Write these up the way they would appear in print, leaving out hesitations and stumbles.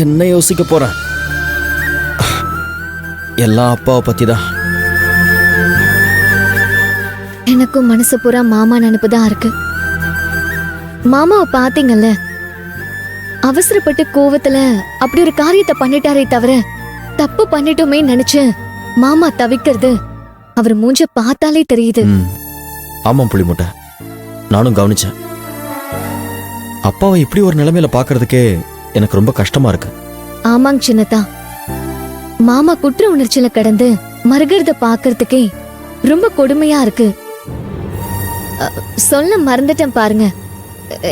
என்ன யோசிக்க போறேன்? எல்லாம் அப்பாவை பத்தி தான். எனக்கும் மனசு பூரா மாமா நினைப்பு தான் இருக்கு. மாமாவை பாத்தீங்கல்ல, அவசரப்பட்டு கோவத்துல அப்படி ஒரு காரியத்தை பண்ணிட்டாரே தவிர தப்பு பண்ணிட்டோமே நினைச்சு மாமா தவிக்கிறது அவர் மூஞ்ச பார்த்தாலே தெரியுது. ஆமாம் புளிமுட்டை, நானும் கவனிச்சேன். அப்பாவை இப்படி ஒரு நிலைமையில பாக்குறதுக்கே எனக்கு ரொம்ப கஷ்டமா இருக்கு. ஆமாங்க சின்னதா, மாமா குற்ற உணர்ச்சியில கடந்து மறுகிறத பாக்குறதுக்கே ரொம்ப கொடுமையா இருக்கு. சொல்ல மறந்துட்டேன் பாருங்க,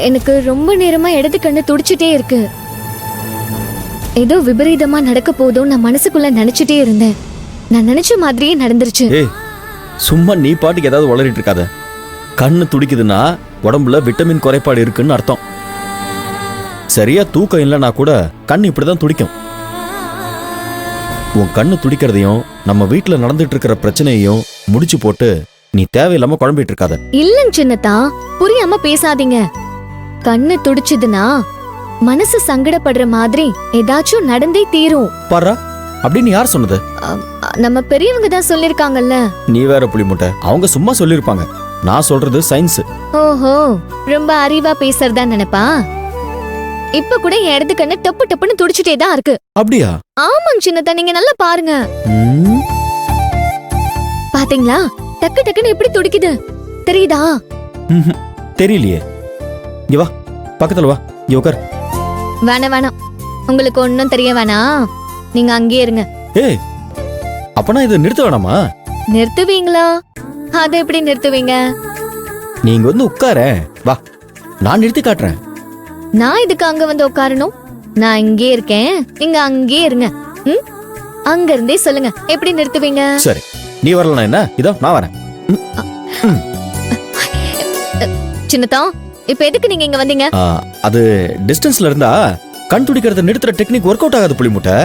எனக்கு ரொம்ப நேரமா இடது கண்ணு துடிச்சிட்டே இருக்கு. ஏதோ விபரீதமா நடக்க போதும் நான் மனசுக்குள்ள நினைச்சிட்டே இருந்தேன். நான் நினைச்ச மாதிரியே நடந்துருச்சு. ஏய், சும்மா நீ பாட்டுக்கு ஏதாவது உளறிட்டு இருக்காத. கண்ணு துடிக்குதுன்னா உடம்புல விட்டமின் குறைபாடு இருக்குன்னு அர்த்தம். சரியா தூக்கம் இல்லைன்னா கூட கண் இப்படிதான் துடிக்கும். உன் கண்ணு துடிக்கிறதையும் நம்ம வீட்டுல நடந்துட்டு இருக்கிற பிரச்சனையையும் முடிச்சு போட்டு நீ தேவையில்லாம குழம்பிட்டு இருக்காத. இல்லங்க சின்னதா, புரியாம பேசாதீங்க. கண்ணு துடிச்சதுன்னா மனசு சங்கடப்படுற மாதிரி ஏதாச்சும் நடந்தே தீரும். பாரா, அப்படின்னு யார் சொன்னது? நம்ம பெரியவங்க தான் சொல்லிருக்காங்கல்ல. நீ வேற புளிமுட்டை, அவங்க சும்மா சொல்லிருப்பாங்க. நான் சொல்றது சயின்ஸ். ஓஹோ, ரொம்ப அறிவா பேசுறதா நினைப்பா. இப்ப கூட என் இடது கண்ணு டப்பு டப்புன்னு துடிச்சிட்டே தான் இருக்கு. அப்படியா? ஆமாங்க சின்னதா, நீங்க நல்லா பாருங்க. பாத்தீங்களா, டக்கு டக்குன்னு எப்படி துடிக்குது தெரியுதா? தெரியலையே. இங்க வா, பக்கத்துல வா, இங்க உட்கார். வேணாம் வேணாம், உங்களுக்கு ஒன்னும் தெரிய வேணாம். நீங்க அங்கேயே இருங்க. ஏய், அப்பனா இதை நிறுத்த வேணாமா? நிறுத்துவீங்களா? அதை எப்படி நிறுத்துவீங்க? நீங்க வந்து உட்கார வா, நான் நிறுத்தி காட்டுறேன். நான் இதுக்கு அங்க வந்து உட்காரணும்? நான் இங்கே இருக்கேன், நீங்க அங்கே இருங்க. அங்க இருந்தே சொல்லுங்க, எப்படி நிறுத்துவீங்க? சரி, நீ வரலனா என்ன, இதோ நான் வரேன். சின்னதா, இப்ப எதுக்கு நீங்க இங்க வந்தீங்க? அது டிஸ்டன்ஸ்ல இருந்தா கண் துடிக்கிறத நிறுத்துற டெக்னிக் ஒர்க் அவுட் ஆகாது புளிமுட்டை,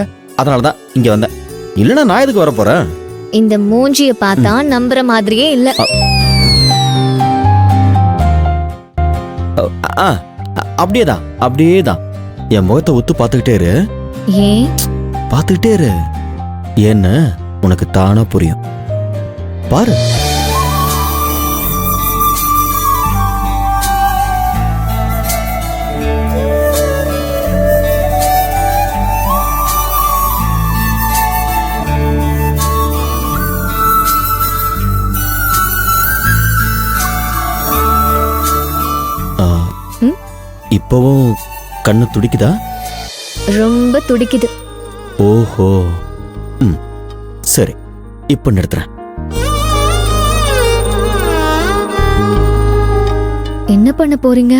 அதனாலதான் இங்க வந்தேன். இல்லனா நான் எதுக்கு வர போறேன்? இந்த மூஞ்சிய பார்த்தா நம்புற மாதிரியே இல்ல. அப்படியேதான் அப்படியேதான். என் முகத்தை ஒத்து பாத்துக்கிட்டே இரு. ஏன் பாத்துக்கிட்டே இரு, ஏன்னு உனக்கு தானா புரியும். பாரு. இப்பவும் கண்ணு துடிக்குதா? ரொம்ப துடிக்குது. ஓஹோ, சரி, இப்ப நிறுத்துறேன். என்ன பண்ண போறீங்க?